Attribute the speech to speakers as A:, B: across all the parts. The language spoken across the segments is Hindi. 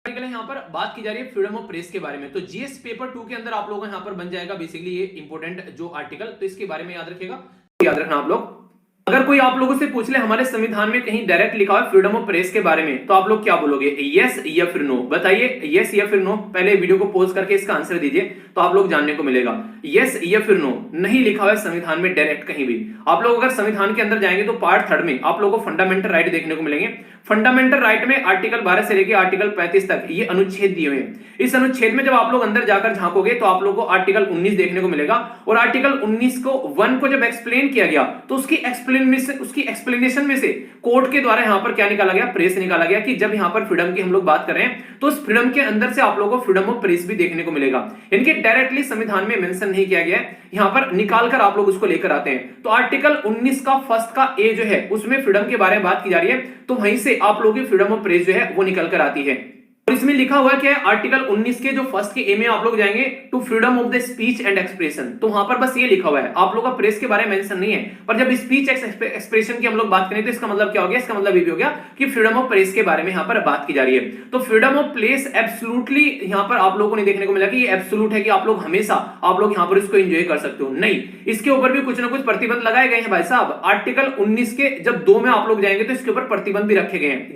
A: आर्टिकल है यहाँ पर बात की जा रही है फ्रीडम ऑफ प्रेस के बारे में। तो जीएस पेपर 2 के अंदर आप लोगों को यहाँ पर बन जाएगा बेसिकली ये इंपॉर्टेंट जो आर्टिकल, तो इसके बारे में याद रखिएगा, याद रखना आप लोग। अगर कोई आप लोगों से पूछ ले हमारे संविधान में कहीं डायरेक्ट लिखा है फ्रीडम ऑफ प्रेस के बारे में, तो आप लोग क्या बोलोगे, यस या फिर नो? बताइए यस या फिर नो, पहले वीडियो को पॉज करके इसका आंसर दीजिए तो आप लोग जानने को मिलेगा। यस या फिर नो नहीं लिखा हुआ है संविधान में डायरेक्ट कहीं भी। आप लोग अगर संविधान के अंदर जाएंगे तो पार्ट 3 में आप लोगों को फंडामेंटल राइट देखने को मिलेंगे। फंडामेंटल राइट में आर्टिकल 12 से लेकर आर्टिकल 35 तक ये अनुच्छेद दिए हुए हैं। इस अनुच्छेद में जब आप लोग अंदर जाकर झांकोगे तो आप लोग को आर्टिकल 19 देखने को मिलेगा, और आर्टिकल 19 को 1 को जब एक्सप्लेन किया गया तो उसकी एक्सप्लेनेशन में से कोर्ट के द्वारा यहां पर क्या निकाला गया, प्रेस निकाला गया, कि जब यहां पर फ्रीडम की हम लोग बात कर रहे हैं तो उस फ्रीडम के अंदर से आप लोगों को फ्रीडम ऑफ प्रेस भी देखने को मिलेगा। इनके डायरेक्टली संविधान में मेंशन नहीं किया गया है, यहां पर निकालकर आप लोग उसको लेकर आते हैं। तो आर्टिकल 19 का फर्स्ट का ए जो है उसमें फ्रीडम के बारे में बात की जा रही है, तो वहीं से आप लोगों की फ्रीडम ऑफ प्रेस जो है वो निकल कर आती है। और इसमें लिखा हुआ क्या है, आर्टिकल 19 के जो फर्स्ट के ए में आप लोग जाएंगे to freedom of the speech and expression, तो वहां पर बस ये लिखा हुआ है, आप लोग का प्रेस के बारे में मेंशन नहीं है। पर जब स्पीच एक्सप्रेशन की हम लोग बात करें तो इसका मतलब क्या हो गया, इसका मतलब ये भी हो गया कि फ्रीडम ऑफ प्रेस के बारे में यहां पर बात की जा रही है। तो फ्रीडम ऑफ प्रेस एब्सोल्युटली यहां पर आप लोगों को नहीं देखने को मिला कि ये एब्सोल्यूट है कि आप लोग हमेशा आप लोग यहां पर इसको एंजॉय कर सकते हो, नहीं, इसके ऊपर भी कुछ ना कुछ प्रतिबंध लगाए गए हैं भाई साहब। आर्टिकल 19 के जब 2 में आप लोग जाएंगे तो इसके ऊपर प्रतिबंध भी रखे गए हैं,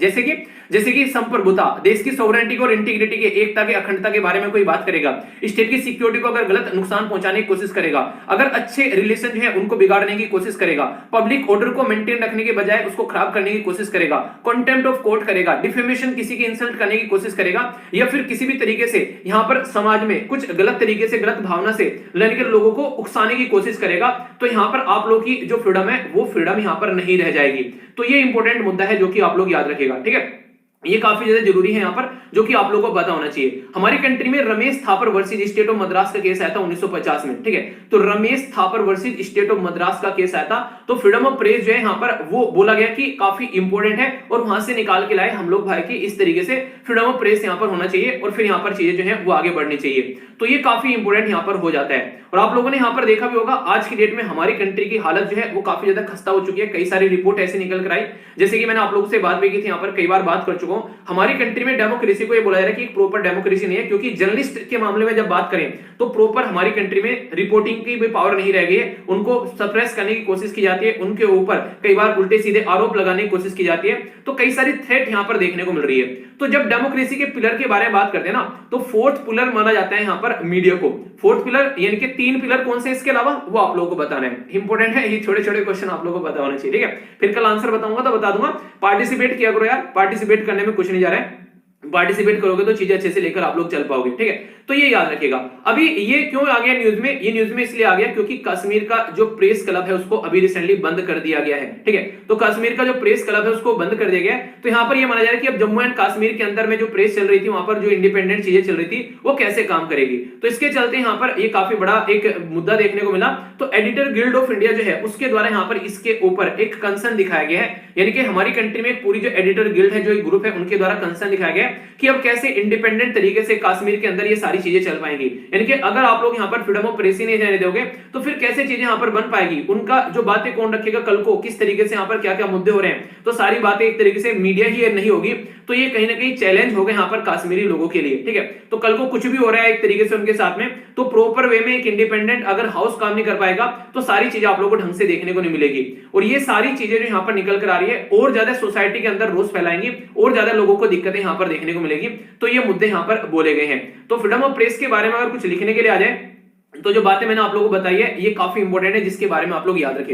A: जैसे कि संप्रभुता, देश की सोवरेनिटी और इंटीग्रिटी के एकता के अखंडता के बारे में कोई बात करेगा, स्टेट की सिक्योरिटी को अगर गलत नुकसान पहुंचाने की कोशिश करेगा, अगर अच्छे रिलेशन जो है उनको बिगाड़ने की कोशिश करेगा, पब्लिक ऑर्डर को मेंटेन रखने के बजाय उसको खराब करने की कोशिश करेगा, कंटेम्प्ट ऑफ कोर्ट करेगा, डिफेमेशन किसी की इंसल्ट करने की कोशिश करेगा, या फिर किसी भी तरीके से यहां पर समाज में कुछ गलत तरीके से गलत भावना से लेकर लोगों को उकसाने की कोशिश करेगा, तो यहां पर आप लोग की जो फ्रीडम है वो फ्रीडम यहां पर नहीं रह जाएगी। तो ये इंपॉर्टेंट मुद्दा है जो कि आप लोग याद रखिएगा, ठीक है, ये काफी ज्यादा जरूरी है यहां पर, जो कि आप लोगों को पता होना चाहिए। हमारी कंट्री में Ramesh Thapar versus state of Madras का केस आया था 1950 में, ठीक है, तो Ramesh Thapar versus state of Madras का केस आया था। तो फ्रीडम ऑफ प्रेस जो है यहां पर वो बोला गया कि काफी इंपॉर्टेंट है, और वहां से निकाल के लाए हम लोग भाई की इस तरीके से फ्रीडम ऑफ प्रेस यहां पर होना चाहिए, और फिर यहां पर चीजें जो है वो आगे बढ़नी चाहिए। तो ये काफी इंपॉर्टेंट यहां पर हो जाता है। और आप लोगों ने यहां पर देखा भी होगा आज की डेट में हमारी कंट्री की हालत जो है वो काफी ज्यादा खस्ता हो चुकी है। कई सारी रिपोर्ट ऐसे निकल कर आई, जैसे कि मैंने आप लोगों से बात भी की थी, यहां पर कई बार बात कर चुका हूं, हमारी कंट्री में डेमोक्रेसी को ये बोला जा रहा है कि एक प्रॉपर डेमोक्रेसी नहीं है, क्योंकि जर्नलिस्ट के मामले में जब बात करें तो प्रॉपर हमारी कंट्री में रिपोर्टिंग की भी पावर नहीं रह गई है, उनको सप्रेस करने की कोशिश की जाती है, उनके ऊपर कई बार उल्टे सीधे आरोप लगाने की कोशिश की जाती है, तो कई सारी थ्रेट यहां पर देखने को मिल रही है। तो जब डेमोक्रेसी के पिलर के बारे में बात करते हैं ना, तो फोर्थ पिलर माना जाता है यहां पर मीडिया को। फोर्थ पिलर यानी कि 3 पिलर कौन से इसके अलावा वो आप लोगों को बताना है, इंपॉर्टेंट है, ये छोटे-छोटे क्वेश्चन आप लोगों को पता होना चाहिए, ठीक है। फिर कल आंसर बताऊंगा तो बता दूंगा, पार्टिसिपेट किया करो यार, पार्टिसिपेट करने में कुछ नहीं जा रहा है, पार्टिसिपेट करोगे तो चीजें अच्छे से लेकर आप लोग चल पाओगे, ठीक है। तो ये याद रखिएगा। अभी ये क्यों आ गया न्यूज में, ये न्यूज में इसलिए आ गया क्योंकि कश्मीर का जो प्रेस क्लब है उसको अभी रिसेंटली बंद कर दिया गया है, ठीक है। तो कश्मीर का जो प्रेस क्लब है उसको बंद कर दिया गया है। तो यहां पर ये माना जा रहा है कि अब जम्मू एंड कश्मीर के अंदर में जो प्रेस चल रही थी, वहां पर जो इंडिपेंडेंट चीजें चल रही थी वो कैसे काम करेगी। तो इसके चलते यहां पर ये काफी बड़ा एक मुद्दा देखने को मिला। तो एडिटर गिल्ड ऑफ इंडिया जो है उसके द्वारा यहां पर इसके ऊपर एक कंसर्न दिखाया गया है, यानी कि हमारी कंट्री में पूरी जो एडिटर गिल्ड है, जो एक ग्रुप है, उनके द्वारा कंसर्न दिखाया गया कि अब कैसे इंडिपेंडेंट तरीके से कश्मीर के अंदर ये सारी चीजें चल पाएंगी। यानी कि अगर आप लोग यहां पर फ्रीडम ऑफ प्रेस ही नहीं रहने दोगे तो फिर कैसे चीजें यहां पर बन पाएगी, उनका जो बातें कौन रखेगा कल को, किस तरीके से यहां पर क्या क्या मुद्दे हो रहे हैं, तो सारी बातें एक तरीके से मीडिया ही नहीं होगी। तो ये कहीं ना कहीं चैलेंज होगा यहां पर कश्मीरी लोगों के लिए, ठीक है। तो कल को कुछ भी हो रहा है एक तरीके से उनके साथ में, तो प्रॉपर वे में एक इंडिपेंडेंट अगर हाउस काम नहीं कर पाएगा तो सारी चीजें आप लोगों को ढंग से देखने को नहीं मिलेगी। और ये सारी चीजें जो यहां पर निकल कर आ रही है और ज्यादा सोसाइटी के अंदर रोष फैलाएंगी और ज्यादा लोगों को दिक्कतें यहां पर देखने को मिलेगी। तो ये मुद्दे यहां पर बोले गए हैं। तो फ्रीडम ऑफ प्रेस के बारे में अगर कुछ लिखने के लिए आ जाए तो जो बातें मैंने आप लोगों को बताई है ये काफी इंपॉर्टेंट है, जिसके बारे में आप लोग याद रखिएगा।